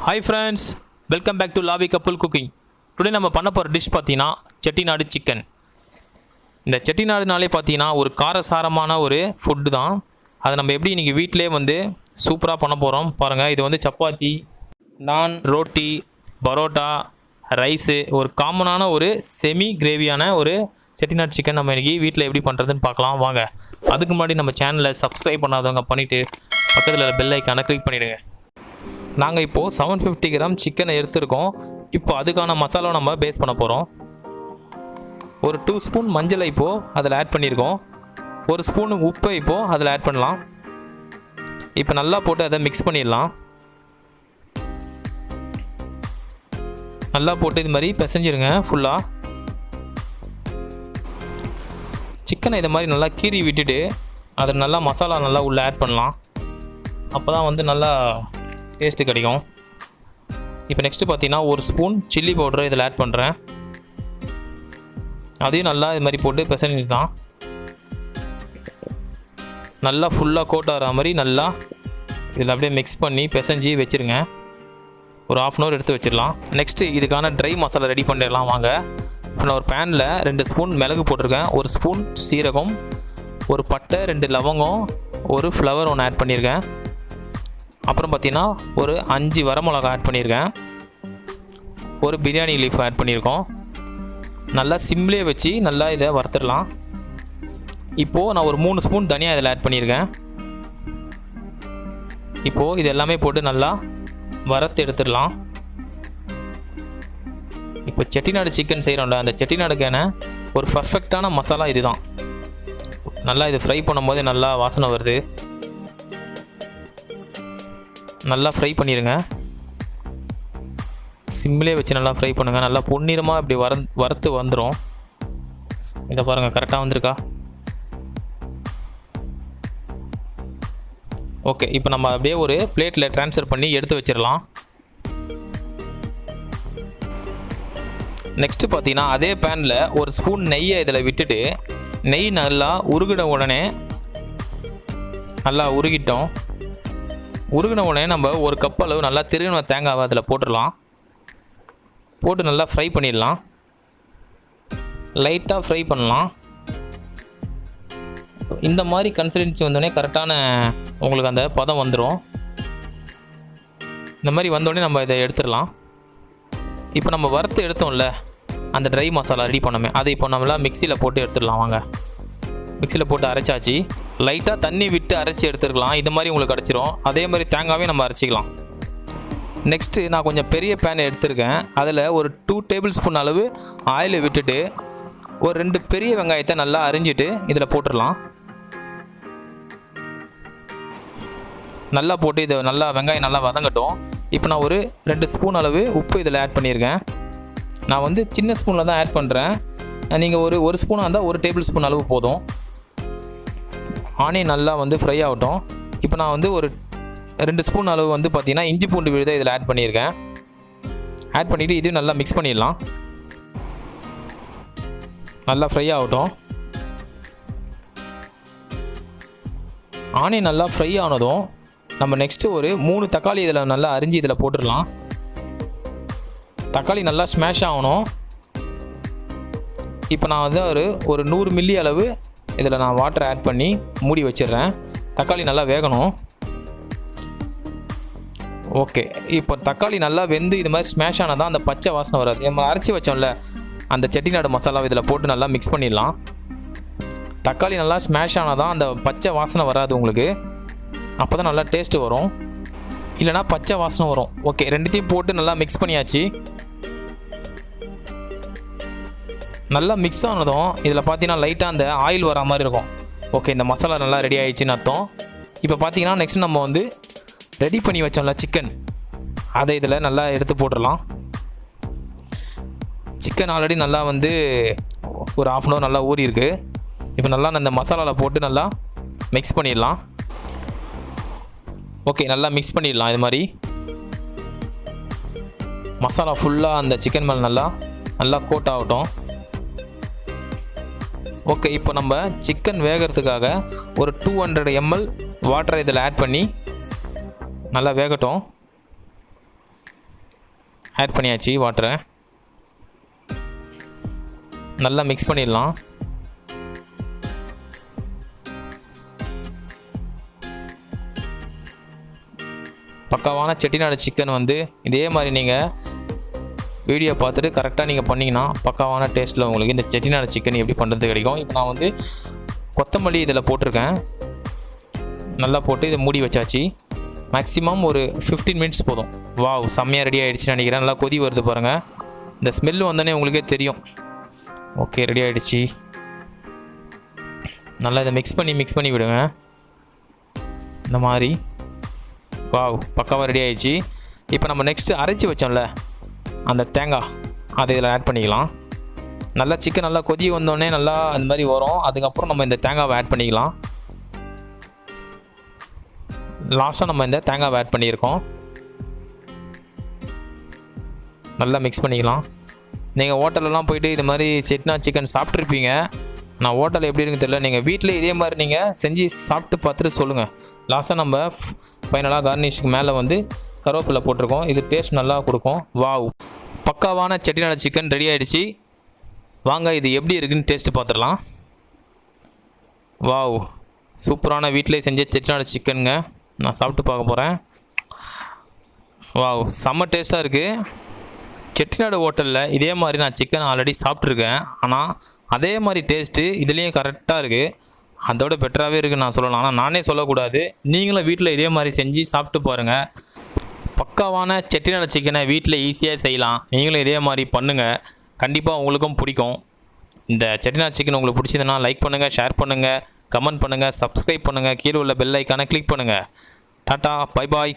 Hi friends, welcome back to Lavi Couple Cooking. Today நம்ம பண்ண போற டிஷ் பாத்தீனா செட்டிநாடு சிக்கன். இந்த செட்டிநாடுனாலே பாத்தீனா ஒரு காரசாரமான ஒரு ஃபுட் தான். அதை நம்ம எப்படி இன்னைக்கு வீட்லயே வந்து சூப்பரா பண்ண போறோம் பாருங்க. இது வந்து சப்பாத்தி, நான், ரோட்டி, பரோட்டா, ரைஸ் ஒரு காமனான ஒரு செமி கிரேவியான ஒரு செட்டிநாடு சிக்கன் நம்ம இன்னைக்கு வீட்ல எப்படி பண்றதுன்னு பார்க்கலாம் வாங்க. அதுக்கு முன்னாடி நம்ம சேனலை சப்ஸ்கிரைப் பண்ணாதவங்க பண்ணிட்டு பக்கத்துல பெல் ஐகானை கிளிக் பண்ணிடுங்க. நாங்கள் இப்போது 750 கிராம் சிக்கனை எடுத்துருக்கோம். இப்போ அதுக்கான மசாலா நம்ம பேஸ் பண்ண போகிறோம். ஒரு 2 ஸ்பூன் மஞ்சளை இப்போது அதில் ஆட் பண்ணியிருக்கோம். 1 ஸ்பூன் உப்பை இப்போது அதில் ஆட் பண்ணலாம். இப்போ நல்லா போட்டு அதை மிக்ஸ் பண்ணிடலாம். நல்லா போட்டு இது மாதிரி பிசைஞ்சிருங்க ஃபுல்லாக. சிக்கனை இது மாதிரி நல்லா கீறி விட்டுட்டு அதை நல்லா மசாலா நல்லா உள்ளே ஆட் பண்ணலாம். அப்போ தான் வந்து நல்லா டேஸ்ட்டு கிடைக்கும். இப்போ நெக்ஸ்ட்டு பார்த்தீங்கன்னா 1 ஸ்பூன் சில்லி பவுடரை இதில் ஆட் பண்ணுறேன். அதையும் நல்லா இது மாதிரி போட்டு பிசைஞ்சு தான் நல்லா ஃபுல்லாக கோட் ஆகிற மாதிரி நல்லா இதில் அப்படியே மிக்ஸ் பண்ணி பிசைஞ்சு வச்சுருங்க. ஒரு 1/2 hour எடுத்து வச்சிடலாம். நெக்ஸ்ட்டு இதுக்கான ட்ரை மசாலா ரெடி பண்ணிடலாம் வாங்க. இப்போ நான் ஒரு பேனில் 2 ஸ்பூன் மிளகு போட்டிருக்கேன், 1 ஸ்பூன் சீரகம், ஒரு பட்டை, 2 லவங்கம், ஒரு ஃப்ளவர் ஒன்று ஆட் பண்ணியிருக்கேன். அப்புறம் பார்த்தீங்கன்னா ஒரு 5 வரமிளகா ஆட் பண்ணியிருக்கேன். ஒரு பிரியாணி லீஃப் ஆட் பண்ணியிருக்கோம். நல்லா சிம்லேயே வச்சு நல்லா இதை வறுத்துடலாம். இப்போது நான் ஒரு 3 ஸ்பூன் தனியாக இதில் ஆட் பண்ணியிருக்கேன். இப்போது இது எல்லாமே போட்டு நல்லா வறுத்து எடுத்துடலாம். இப்போ செட்டிநாடு சிக்கன் செய்கிறோம்ல, அந்த செட்டிநாடுக்கான ஒரு பர்ஃபெக்டான மசாலா இது தான். நல்லா இது ஃப்ரை பண்ணும்போது நல்லா வாசனை வருது. நல்லா ஃப்ரை பண்ணிடுங்க. சிம்மிலே வச்சு நல்லா ஃப்ரை பண்ணுங்கள். நல்லா பொன்னிறமாக இப்படி வறுத்து வந்துடும். இதை பாருங்கள், கரெக்டாக வந்திருக்கா? ஓகே, இப்போ நம்ம அப்படியே ஒரு பிளேட்டில் ட்ரான்ஸ்ஃபர் பண்ணி எடுத்து வச்சிடலாம். நெக்ஸ்ட்டு பார்த்தீங்கன்னா அதே பேனில் 1 ஸ்பூன் நெய்யை இதில் விட்டுட்டு நெய் நல்லா உருகின உடனே நல்லா உருகிட்டோம். உருகின உடனே நம்ம 1 கப் அளவு நல்லா திருகின தேங்காவை அதில் போட்டுடலாம். போட்டு நல்லா ஃப்ரை பண்ணிடலாம். லைட்டாக ஃப்ரை பண்ணலாம். இந்த மாதிரி கன்சிஸ்டன்சி வந்தோடனே கரெக்டான உங்களுக்கு அந்த பதம் வந்துடும். இந்த மாதிரி வந்தோடனே நம்ம இதை எடுத்துடலாம். இப்போ நம்ம வறுத்து எடுத்தோம்ல அந்த ட்ரை மசாலா ரெடி பண்ணோமே, அதை இப்போ நம்மளாம் மிக்சியில் போட்டு எடுத்துடலாம் வாங்க. மிக்சியில் போட்டு அரைச்சாச்சு. லைட்டாக தண்ணி விட்டு அரைச்சி எடுத்துருக்கலாம். இது மாதிரி உங்களுக்கு கிடச்சிரும். அதே மாதிரி தேங்காவே நம்ம அரைச்சிக்கலாம். நெக்ஸ்ட்டு நான் கொஞ்சம் பெரிய பேன் எடுத்துருக்கேன். அதில் ஒரு 2 டேபிள் ஸ்பூன் அளவு ஆயில் விட்டுட்டு ஒரு 2 பெரிய வெங்காயத்தை நல்லா அரிஞ்சிட்டு இதில் போட்டுடலாம். நல்லா போட்டு இதை நல்லா வெங்காயம் நல்லா வதங்கட்டும். இப்போ நான் ஒரு 2 ஸ்பூன் அளவு உப்பு இதில் ஆட் பண்ணியிருக்கேன். நான் வந்து சின்ன ஸ்பூனில் தான் ஆட் பண்ணுறேன். நீங்கள் ஒரு ஸ்பூனாக இருந்தால் 1 டேபிள் ஸ்பூன் அளவு போதும். ஆனியன் நல்லா வந்து ஃப்ரை ஆகட்டும். இப்போ நான் வந்து ஒரு 2 ஸ்பூன் அளவு வந்து பார்த்திங்கன்னா இஞ்சி பூண்டு விழுதை இதில் ஆட் பண்ணியிருக்கேன். ஆட் பண்ணிவிட்டு இதையும் நல்லா மிக்ஸ் பண்ணிடலாம். நல்லா ஃப்ரை ஆகட்டும். ஆனியன் நல்லா ஃப்ரை ஆனதும் நம்ம நெக்ஸ்ட்டு ஒரு 3 தக்காளி இதில் நல்லா அரிஞ்சு இதில் போட்டுடலாம். தக்காளி நல்லா ஸ்மாஷ் ஆகணும். இப்போ நான் வந்து ஒரு 100 மில்லி அளவு இதில் நான் வாட்டர் ஆட் பண்ணி மூடி வச்சிடுறேன். தக்காளி நல்லா வேகணும். ஓகே, இப்போ தக்காளி நல்லா வெந்து இது மாதிரி ஸ்மாஷ் ஆனால் தான் அந்த பச்சை வாசனை வராது. நம்ம அரைச்சி வச்சோம்ல அந்த செட்டிநாடு மசாலா இதில் போட்டு நல்லா மிக்ஸ் பண்ணிடலாம். தக்காளி நல்லா ஸ்மாஷ் ஆனால் தான் அந்த பச்சை வாசனை வராது உங்களுக்கு. அப்போ தான் நல்லா டேஸ்ட்டு வரும். இல்லைனா பச்சை வாசனை வரும். ஓகே, ரெண்டுத்தையும் போட்டு நல்லா மிக்ஸ் பண்ணியாச்சு. நல்லா மிக்ஸ் ஆனதும் இதில் பார்த்தீங்கன்னா லைட்டாக அந்த ஆயில் வர மாதிரி இருக்கும். ஓகே, இந்த மசாலா நல்லா ரெடி ஆகிடுச்சின்னு அர்த்தம். இப்போ பார்த்தீங்கன்னா நெக்ஸ்ட் நம்ம வந்து ரெடி பண்ணி வச்சோம்ல சிக்கன், அதை இதில் நல்லா எடுத்து போட்டுடலாம். சிக்கன் ஆல்ரெடி நல்லா வந்து ஒரு 1/2 hour நல்லா ஊறி இருக்குது. இப்போ நல்லா அந்த மசாலாவில் போட்டு நல்லா மிக்ஸ் பண்ணிடலாம். ஓகே, நல்லா மிக்ஸ் பண்ணிடலாம். இது மாதிரி மசாலா ஃபுல்லாக அந்த சிக்கன் மேலே நல்லா கோட் ஆகட்டும். ஓகே, இப்போ நம்ம சிக்கன் வேகிறதுக்காக ஒரு 200 ml வாட்டரை இதில் ஆட் பண்ணி நல்லா வேகட்டும். ஆட் பண்ணியாச்சு வாட்டரை. நல்லா மிக்ஸ் பண்ணிடலாம். பக்காவான செட்டிநாடு சிக்கன் வந்து இதே மாதிரி நீங்கள் வீடியோ பார்த்துட்டு கரெக்டாக நீங்கள் பண்ணிங்கன்னா பக்காவான டேஸ்ட்டில் உங்களுக்கு இந்த செட்டிநாடு சிக்கன் எப்படி பண்ணுறது கிடைக்கும். இப்போ நான் வந்து கொத்தமல்லி இதில் போட்டிருக்கேன். நல்லா போட்டு இதை மூடி வச்சாச்சு. மேக்ஸிமம் ஒரு 15 மினிட்ஸ் போதும். வாவ், செம்மையாக ரெடி ஆகிடுச்சுன்னு நினைக்கிறேன். நல்லா கொதி வருது பாருங்கள். இந்த ஸ்மெல்லு வந்தோடனே உங்களுக்கே தெரியும். ஓகே, ரெடி ஆகிடுச்சு. நல்லா இதை மிக்ஸ் பண்ணி விடுங்க இந்த மாதிரி. வாவ், பக்காவாக ரெடி ஆகிடுச்சு. இப்போ நம்ம நெக்ஸ்ட்டு அரைச்சி வச்சோம்ல அந்த தேங்காய், அதை இதில் ஆட் பண்ணிக்கலாம். நல்லா சிக்கன் நல்லா கொதி வந்தோடனே நல்லா அந்த மாதிரி வரும். அதுக்கப்புறம் நம்ம இந்த தேங்காவை ஆட் பண்ணிக்கலாம். லாஸ்ட்டாக நம்ம இந்த தேங்காவை ஆட் பண்ணியிருக்கோம். நல்லா மிக்ஸ் பண்ணிக்கலாம். நீங்கள் ஹோட்டலெலாம் போய்ட்டு இது மாதிரி செட்டிநாடு சிக்கன் சாப்பிட்ருப்பீங்க. நான் ஹோட்டலில் எப்படி இருக்குன்னு தெரியல. நீங்கள் வீட்டில் இதே மாதிரி நீங்கள் செஞ்சு சாப்பிட்டு பார்த்துட்டு சொல்லுங்கள். லாஸ்ட்டாக நம்ம ஃபைனலாக கார்னிஷ்க்கு மேலே வந்து கருவேப்பிலை போட்டிருக்கோம். இது டேஸ்ட் நல்லா கொடுக்கும். வாவ், பக்காவான செட்டிநாடு சிக்கன் ரெடி ஆகிடுச்சு. வாங்க இது எப்படி இருக்குன்னு டேஸ்ட்டு பார்த்துடலாம். வாவ், சூப்பரான வீட்டிலே செஞ்ச செட்டிநாடு சிக்கனுங்க. நான் சாப்பிட்டு பார்க்க போகிறேன். வாவ், செம்ம டேஸ்ட்டாக இருக்குது. செட்டிநாடு ஹோட்டலில் இதே மாதிரி நான் சிக்கன் ஆல்ரெடி சாப்பிட்ருக்கேன். ஆனால் அதே மாதிரி டேஸ்ட்டு இதுலேயும் கரெக்டாக இருக்குது. அதோட பெட்டராகவே இருக்குதுன்னு நான் சொல்லலாம். ஆனால் நானே சொல்லக்கூடாது. நீங்களும் வீட்டில் இதே மாதிரி செஞ்சு சாப்பிட்டு பாருங்கள். பக்காவான செட்டிநாடு சிக்கனை வீட்டில் ஈஸியாக செய்யலாம். நீங்களும் இதே மாதிரி பண்ணுங்கள். கண்டிப்பாக உங்களுக்கும் பிடிக்கும். இந்த செட்டிநாடு சிக்கன் உங்களுக்கு பிடிச்சதுன்னா லைக் பண்ணுங்கள், ஷேர் பண்ணுங்கள், கமெண்ட் பண்ணுங்கள், சப்ஸ்கிரைப் பண்ணுங்கள். கீழே உள்ள பெல் ஐக்கானை கிளிக் பண்ணுங்கள். Tata, bye bye.